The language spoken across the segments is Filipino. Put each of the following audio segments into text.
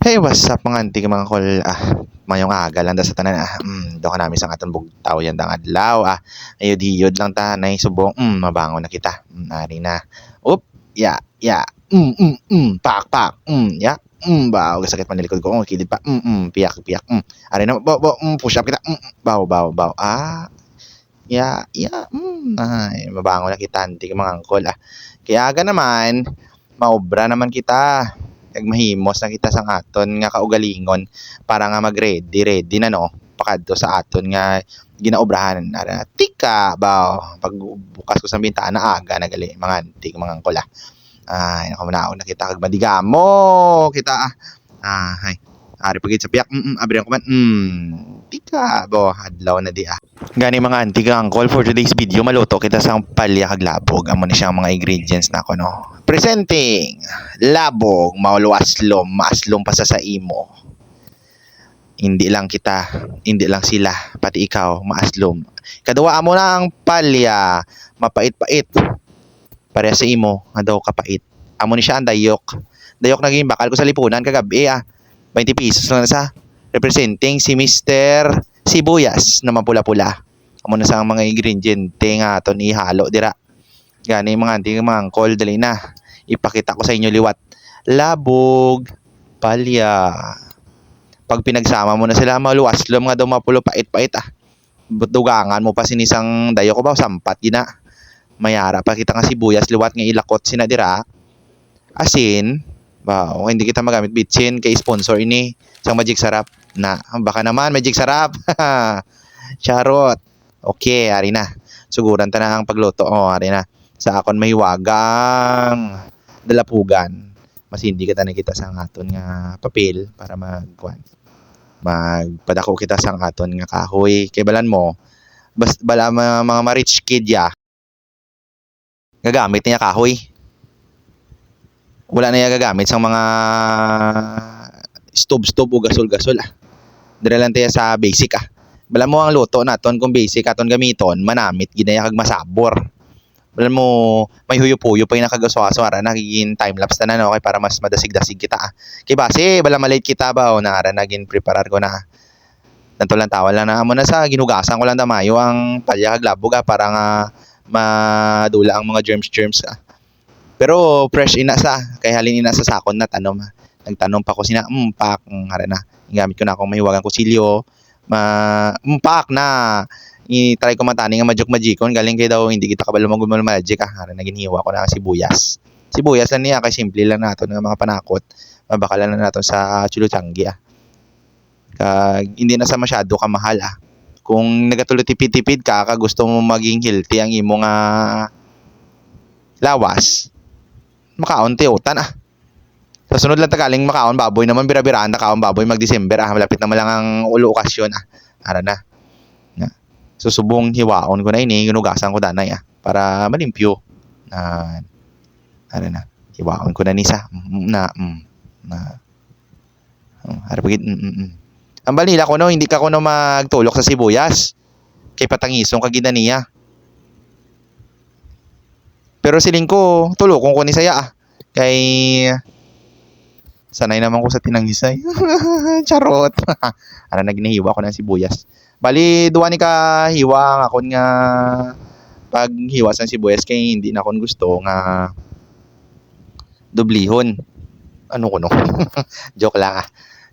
Hey, what's up mga antik mga kol? Mayong aga lang da sa tanan do ka namin sa aton bugtaw yan dang adlaw ayod-hiyod lang tanay subong mabango na kita. Ari na. Up, ya. Pak pak. Ya. Baw sakit man likod ko. Kilid pa. Piyak. Ari na push up kita. Baw. Ya. Ay, mabango na kita antik mga kol. Kaya aga naman maobra naman kita. Kag mahimos na kita sang aton nga kaugalingon para nga ready na no pakadto sa aton nga ginaobrahan ara tika baw pagbukas ko sa bintana aga nagali mga antik mga angkola ay nakamanaon na kita kag madigamo kita hay ari pagit sa piyak abrihan ko man tika bo adlaw na di gani mga antik angkol for today's video maluto kita sang palya kag labog amo na siyang mga ingredients nako no. Presenting labog maaslom pa sa imo. Hindi lang sila, pati ikaw maaslom. Kaduwa mo na ang palya, mapait-pait. Pareha sa imo, nga daw kapait. Amo ni siya ang dayok. Dayok naging bakal ko sa lipunan kagabi 20 pesos lang na sa representing si Mr. Sibuyas na mapula-pula. Amo na sa mga ingredients nga aton ihalo dira. Gani mga anting mga angkol, dali na. Ipakita ko sa inyo liwat. Labog, palya. Pag pinagsama mo na sila, maluwaslom nga daw mapulo pait-pait Dugangan mo pa sinisang dayo ko ba, sampat gina. Mayara pa kita nga sibuyas, liwat nga ilakot sina dira. Asin, hindi kita magamit bitsin kay sponsor ini. Sang Magic Sarap. Baka naman Magic Sarap. Charot. Okay, ari na. Suguran ta na ang pagluto. Ari na. Sa akon may wagang dalapugan. Mas hindi kita nakita sa aton nga papel para magpadako kita sa aton nga kahoy. Kay balan mo, bala mga rich kid gagamit niya kahoy. Wala na niya gagamit sa mga stove o gasol. Dira lang tayo sa basic Bala mo ang luto naton kung basic aton gamiton, manamit ginaya kag masabor. Alam mo, may huyo-puyo pa yung nakagaso-aso ara nagiging time-lapse na no, okay, para mas madasig-dasig kita Kay base, bala malate kita ba o na ara naging preparar ko na. Nanto lang tawal lang na amo na sa ginugasan ko lang damayo ang palya kag labog para nga madula ang mga germs Pero fresh ina sa, kay halin ina sa sakon na tanom. Nagtanom pa ko sina, pak, ara na. Gamit ko na akong mahiwagang kusilyo, pak na. I-try ko matani nga majikon galing kay daw hindi kita kabalo magumol magic naginhiwa ko na ang sibuyas lang niya kay simple lang naton nga mga panakot mabakalan na naton sa chulutangi kag hindi na sa masyado ka mahal kung nagatulo tipid-tipid ka gusto mo maging healthy ang imo nga lawas makaunti-utan sa sunod lang tagaling makaon baboy naman bira-biraan na kaon baboy mag-December malapit na lang ang ulo okasyon ara na susubong hiwaon ko na ini ginugasan ko danay para malimpyo hiwaon ko na nisa harapagit ang balila ko no hindi ka ko no magtulok sa sibuyas kay patangisong kagida niya pero siling ko tulokon ko ni saya kay sanay naman ko sa tinanghisay charot nagnihiwa ko ng sibuyas bali duwa ni ka hiwa nga kon nga pag hiwa sa sibuyas kay hindi na kon gusto nga dublihon ano ko no joke lang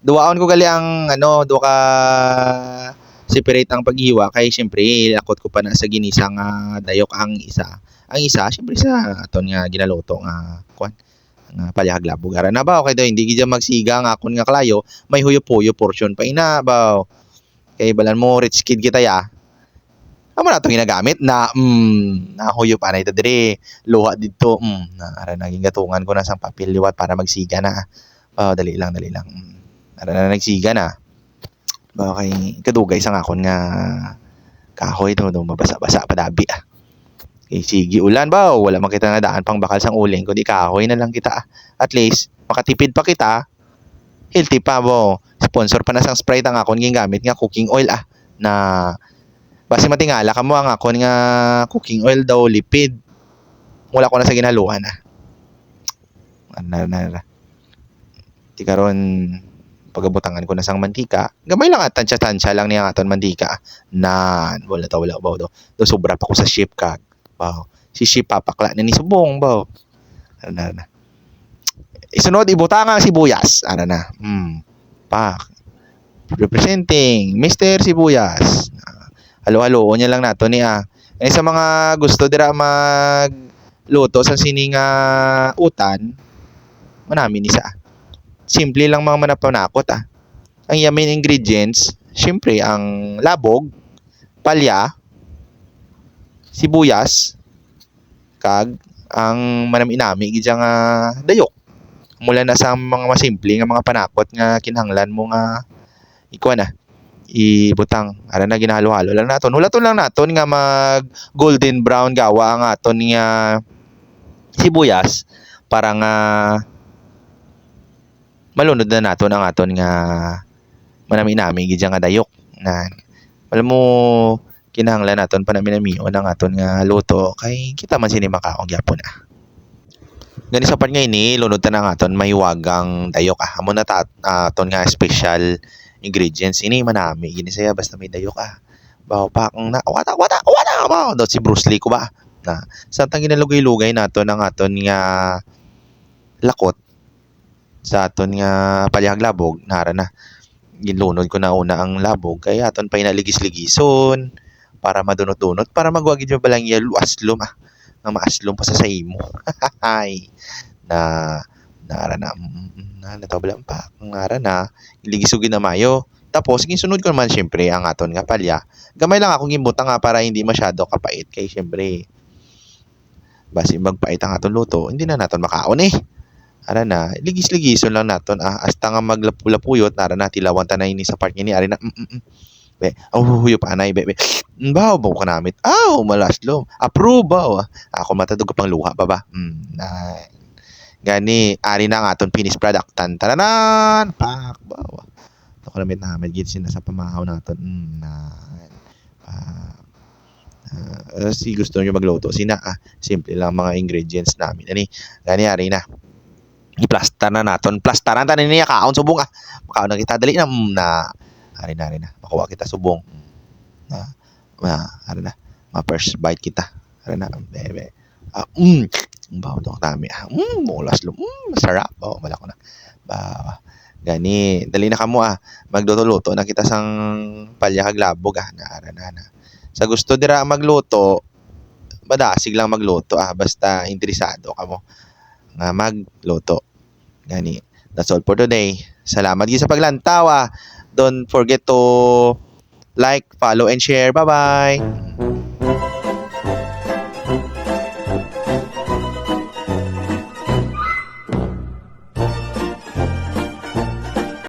duwaon ko gali ang duwa ka separate ang paghiwa kay syempre lakot ko pa na sa ginisang dayok ang isa syempre sa aton nga ginaluto nga kwan nga palyag labog ara na ba okay daw hindi gid magsiga nga kon nga klayo may huyo-puyo portion pa ina ba kay balan mo rich kid kita amo na itong ginagamit na nahuyo pa na ito dire luha dito ara naging gatungan ko na sang papel liwat para magsiga na dali lang ara na nagsiga na kay kadugay sang akon nga kahoy do mabasa-basa padabi kay sige ulan ba wala man kita nga daan pang bakal sang uling kundi kahoy na lang kita at least makatipid pa kita healthy pa bo sponsor pa na sang Sprite ang akon gingamit nga cooking oil na base matingala kamo ang akon nga cooking oil daw lipid wala ko na sa ginaluhan ti karon pagabutangan ko na sang mantika, gamay lang at tansya-tansya lang niya aton mantika. Nan, wala ba do. Do sobra pa ko sa ship kag. Baw. Si ship papakla na ni subong baw. Ano na. Isunod ibutang ang sibuyas. Ano na. Pak. Representing Mr. Sibuyas. Halo-halo niya lang nato niya. Sa mga gusto dira magluto sa sining utan, manami ni sa. Simple lang mga manapanakot Ang main ingredients, syempre ang labog, palya, sibuyas, kag ang manami-nami gidya nga dayok. Mula na sa mga masimple nga mga panakot nga kinahanglan mo nga ibutang ara na ginahalo-halo lang naton. Hulaton lang naton nga mag golden brown gawa ang aton nga sibuyas para nga malunod na naton ang aton nga manami-nami gidya nga dayok. Alam mo kinahanglan naton panami-namion ang aton nga luto kay kita man sini makaong gyapon Gani sa part nga ini lunod ta na aton mahiwagang dayok amo na aton nga special ingredients ini manami gini saya basta may dayok bawo pa kung na wata bawo daw si Bruce Lee ko ba na samtang ginalugay-lugay naton ang aton nga lakot sa aton nga palyag labog nara na ginlunod ko na una ang labog kay aton pa inaligis-ligison para madunot-dunot para magwagid yung balang yelo aslom nga maaslom pa sa imo ay nara na natabalan pa nara na iligis na mayo tapos ginsunod ko naman syempre ang aton nga palya gamay lang akong gimbutang para hindi masyado kapait kay syempre basi magpait ang aton luto hindi na naton makaon ara na ligis-ligison lang naton hasta nga maglapulapuyot nara na tilawan tanay ni sa part ni ari na be huyop anay be baw kanamit malaslom approve baw ako matadug pang luha pa ba gani ari na ang aton finished product taranan pak baw ako namit namin gid sina sa pamahaw naton si gusto nyo magluto sina simple lang mga ingredients namin gani ari na i-plaster na naton plastaran tanan niya kaon subong makaon na kita dali na ari na makuha kita subong ari na ma-first bite kita ari na bebe bawo daw tami mulas masarap wala ko na gani dali na kamo magluto-luto na kita sang palya kag labog na ara na sa gusto dira magluto badasig lang magluto basta interesado kamo nga magluto gani that's all for today salamat gyud sa paglantaw don't forget to like follow and share bye bye